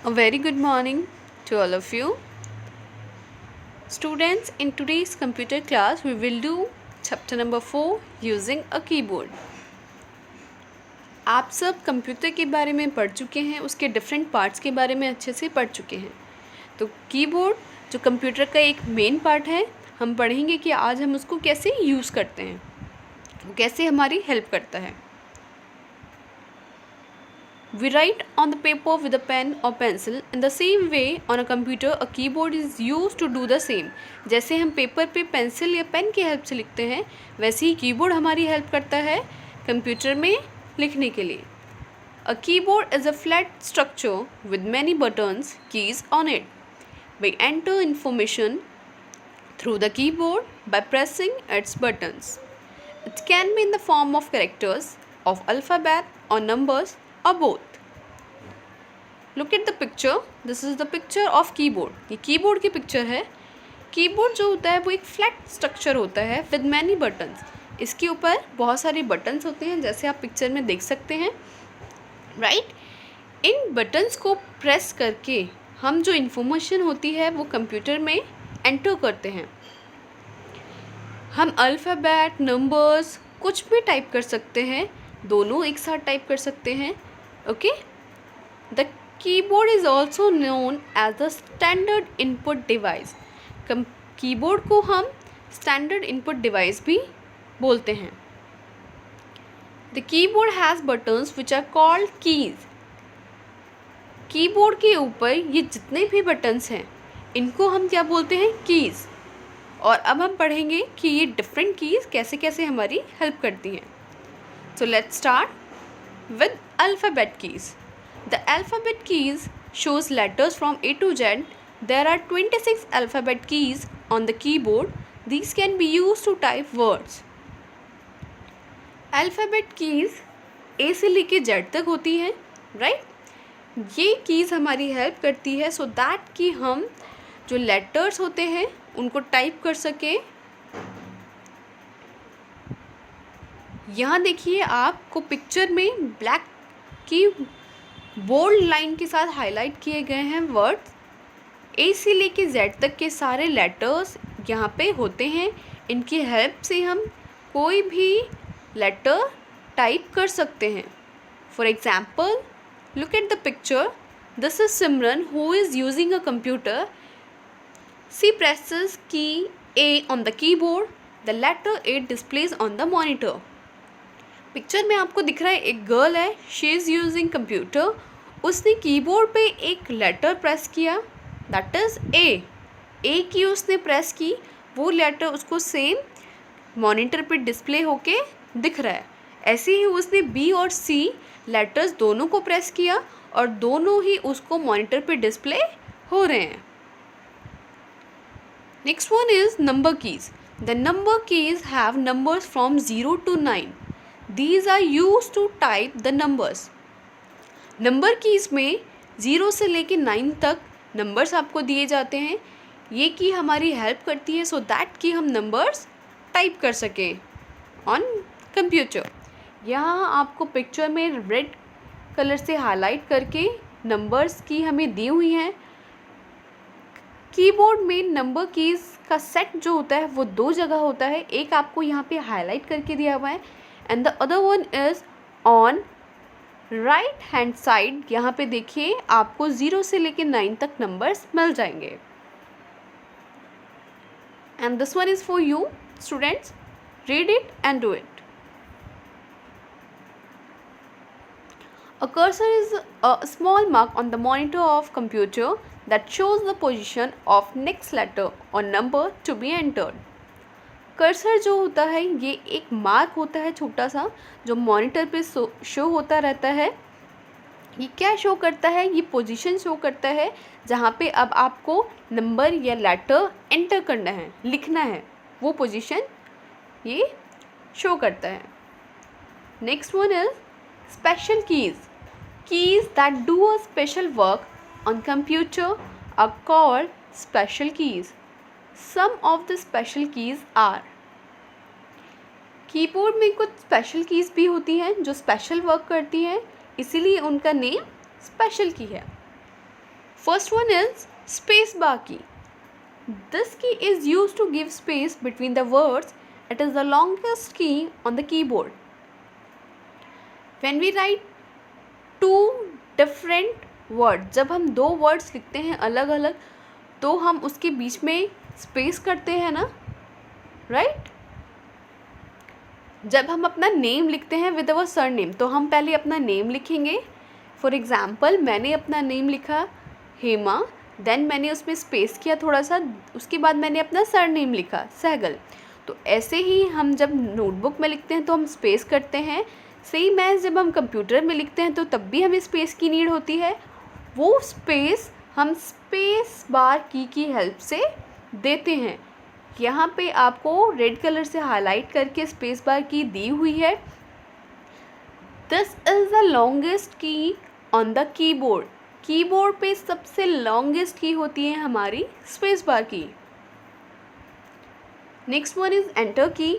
A very good morning to all of you. Students, in today's computer class, we will do chapter number 4 using a keyboard. आप सब computer के बारे में पढ़ चुके हैं, उसके डिफरेंट पार्ट्स के बारे में अच्छे से पढ़ चुके हैं. तो कीबोर्ड जो कंप्यूटर का एक मेन पार्ट है, हम पढ़ेंगे कि आज हम उसको कैसे यूज़ करते हैं, वो कैसे हमारी हेल्प करता है. We write on the paper with a pen or pencil. In the same way, on a computer, a keyboard is used to do the same. जैसे हम पेपर पे पेंसिल या पेन की हेल्प से लिखते हैं, वैसे ही कीबोर्ड हमारी हेल्प करता है कंप्यूटर में लिखने के लिए. A keyboard is a flat structure with many buttons, keys on it. We enter information through the keyboard by pressing its buttons. It can be in the form of characters, of alphabet or numbers, or both. Look at the picture. This is the picture of keyboard. ये keyboard की picture है. Keyboard जो होता है वो एक flat structure होता है विद मैनी बटन्स. इसके ऊपर बहुत सारे बटन्स होते हैं जैसे आप पिक्चर में देख सकते हैं, राइट. इन बटन्स को प्रेस करके हम जो इन्फॉर्मेशन होती है वो कंप्यूटर में एंटर करते हैं. हम अल्फ़ाबेट, नंबर्स कुछ भी टाइप कर सकते हैं, दोनों एक साथ टाइप कर सकते हैं. Okay. The keyboard is also known as the standard input device. Keyboard को हम स्टैंडर्ड इनपुट डिवाइस भी बोलते हैं. The keyboard has buttons which are called keys. Keyboard के ऊपर ये जितने भी बटन्स हैं इनको हम क्या बोलते हैं? कीज़. और अब हम पढ़ेंगे कि ये डिफरेंट कीज़ कैसे कैसे हमारी हेल्प करती हैं. So let's start with alphabet keys. The alphabet keys shows letters from A to Z. There are 26 alphabet keys on the keyboard. These can be used to type words. Alphabet keys A से लेके Z तक होती हैं, right? ये keys हमारी help करती है so that कि हम जो लेटर्स होते हैं उनको टाइप कर सकें. यहाँ देखिए आपको पिक्चर में ब्लैक की बोल्ड लाइन के साथ हाईलाइट किए गए हैं वर्ड्स. ए से लेके जेड तक के सारे लेटर्स यहाँ पे होते हैं. इनकी हेल्प से हम कोई भी लेटर टाइप कर सकते हैं. For example, look at the picture. This is Simran who is using a computer. She presses key A on the keyboard. The letter A displays on the monitor. Picture में आपको दिख रहा है एक गर्ल है, शी इज़ यूजिंग कंप्यूटर. उसने keyboard पे एक लेटर प्रेस किया, that is A. A key उसने प्रेस की, वो लेटर उसको सेम मॉनिटर पे डिस्प्ले होके दिख रहा है. ऐसे ही उसने बी और सी लेटर्स दोनों को प्रेस किया और दोनों ही उसको मॉनिटर पे डिस्प्ले हो रहे हैं. Next one is number keys. The number keys have numbers from 0 to 9. These are used to type the numbers. Number keys में 0 से लेके 9 तक नंबर्स आपको दिए जाते हैं. ये की हमारी हेल्प करती है सो दैट कि हम नंबर्स टाइप कर सकें ऑन कंप्यूटर. यहाँ आपको पिक्चर में रेड कलर से हाईलाइट करके नंबर्स की हमें दी हुई हैं. कीबोर्ड में नंबर कीज़ का सेट जो होता है वो दो जगह होता है. एक आपको यहाँ पे हाईलाइट करके दिया हुआ है and the other one is on right hand side. यहाँ पे देखिए आपको 0 से लेके 9 तक नंबर्स मिल जाएंगे. and this one is for you students. read it and do it. A cursor is a small mark on the monitor of computer that shows the position of next letter or number to be entered. Cursor जो होता है ये एक mark होता है छोटा सा जो मॉनिटर पे शो होता रहता है. ये क्या शो करता है? ये पोजीशन शो करता है जहाँ पे अब आपको नंबर या लेटर एंटर करना है, लिखना है, वो पोजीशन ये शो करता है. Next one is special keys. Keys that do a special work on computer are called special keys. Some of the special keys are. Keyboard में कुछ स्पेशल कीज़ भी होती हैं जो स्पेशल वर्क करती हैं, इसीलिए उनका नेम स्पेशल की है. First one is space bar key. This key is used to give space between the words. It is the longest key on the keyboard. When we write two different words, जब हम दो words लिखते हैं अलग अलग, तो हम उसके बीच में स्पेस करते हैं ना, राइट? जब हम अपना नेम लिखते हैं विद अवर सरनेम, तो हम पहले अपना नेम लिखेंगे. फॉर एग्ज़ाम्पल, मैंने अपना नेम लिखा हेमा, देन मैंने उसमें स्पेस किया थोड़ा सा, उसके बाद मैंने अपना सरनेम लिखा सहगल. तो ऐसे ही हम जब नोटबुक में लिखते हैं तो हम स्पेस करते हैं. सेम एज जब हम कंप्यूटर में लिखते हैं तो तब भी हमें स्पेस की नीड होती है. वो स्पेस हम स्पेस बार की हेल्प से देते हैं. यहाँ पे आपको रेड कलर से हाईलाइट करके स्पेस बार की दी हुई है. This is the longest key on the keyboard. Keyboard पे सबसे लॉन्गेस्ट की होती है हमारी स्पेस बार की. नेक्स्ट वन इज़ एंटर की.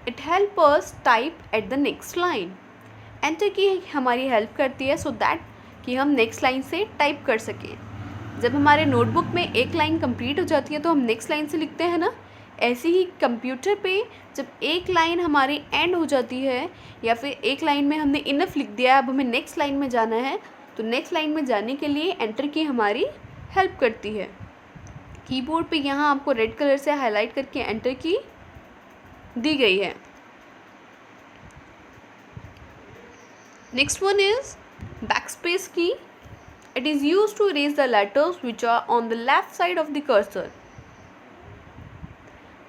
It help us type at the next line. Enter key हमारी हेल्प करती है सो दैट कि हम नेक्स्ट लाइन से टाइप कर सकें. जब हमारे नोटबुक में एक लाइन कंप्लीट हो जाती है तो हम नेक्स्ट लाइन से लिखते हैं ना, ऐसे ही कंप्यूटर पे जब एक लाइन हमारी एंड हो जाती है या फिर एक लाइन में हमने इनफ लिख दिया है, अब हमें नेक्स्ट लाइन में जाना है, तो नेक्स्ट लाइन में जाने के लिए एंटर की हमारी हेल्प करती है. कीबोर्ड पे यहाँ आपको रेड कलर से हाईलाइट करके एंटर की दी गई है. नेक्स्ट वन इज बैकस्पेस की. It is used to erase the letters which are on the left side of the cursor.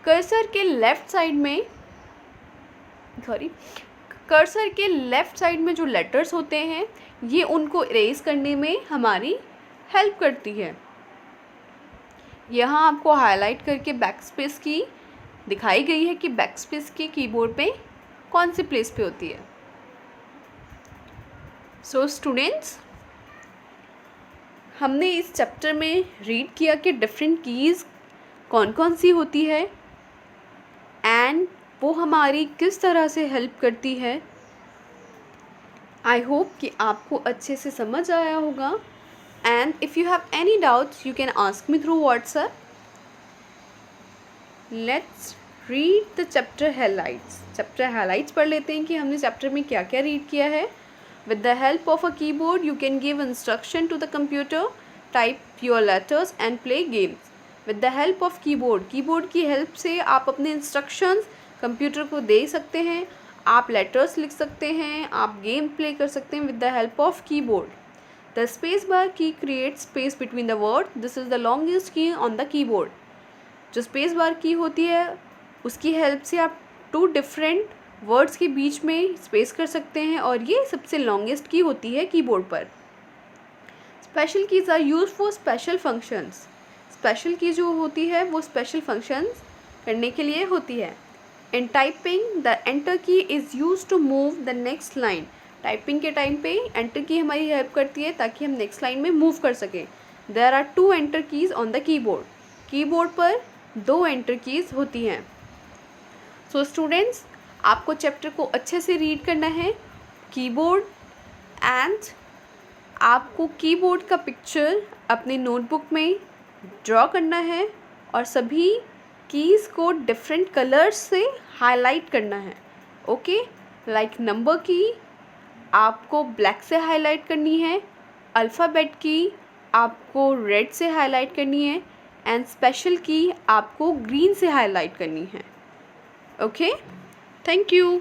Cursor के लेफ्ट साइड में जो लेटर्स होते हैं ये उनको इरेज करने में हमारी हेल्प करती है. यहाँ आपको हाईलाइट करके बैकस्पेस की दिखाई गई है कि बैकस्पेस की कीबोर्ड पे कौन सी प्लेस पे होती है. सो स्टूडेंट्स, हमने इस चैप्टर में रीड किया कि डिफरेंट कीज़ कौन कौन सी होती है एंड वो हमारी किस तरह से हेल्प करती है. आई होप कि आपको अच्छे से समझ आया होगा. And if you have any doubts you can ask me through WhatsApp. Let's read the chapter highlights. Chapter highlights पढ़ लेते हैं कि हमने चैप्टर में क्या क्या रीड किया है. With the help of a keyboard, you can give instruction to the computer, type your letters and play games. With the help of keyboard, keyboard की help से आप अपने instructions कंप्यूटर को दे सकते हैं, आप letters लिख सकते हैं, आप game play कर सकते हैं with the help of keyboard. The space bar key creates space between the words. This is the longest key on the keyboard. जो space bar की होती है उसकी help से आप two different वर्ड्स के बीच में स्पेस कर सकते हैं और ये सबसे लॉन्गेस्ट की होती है कीबोर्ड पर. Special keys are use for special functions. Special key जो होती है वो स्पेशल फंक्शंस करने के लिए होती है. In typing the enter key is use to move the next line. Typing के टाइम पे एंटर की हमारी हेल्प करती है ताकि हम नेक्स्ट लाइन में मूव कर सकें. There are 2 enter keys on the keyboard. Keyboard पर 2 एंटर कीज़ होती हैं. सो स्टूडेंट्स, आपको चैप्टर को अच्छे से रीड करना है कीबोर्ड एंड आपको कीबोर्ड का पिक्चर अपने नोटबुक में ड्रॉ करना है और सभी कीज़ को डिफरेंट कलर्स से हाईलाइट करना है. ओके, लाइक नंबर की आपको ब्लैक से हाईलाइट करनी है, अल्फ़ाबेट की आपको रेड से हाईलाइट करनी है एंड स्पेशल की आपको ग्रीन से हाईलाइट करनी है. Okay, thank you.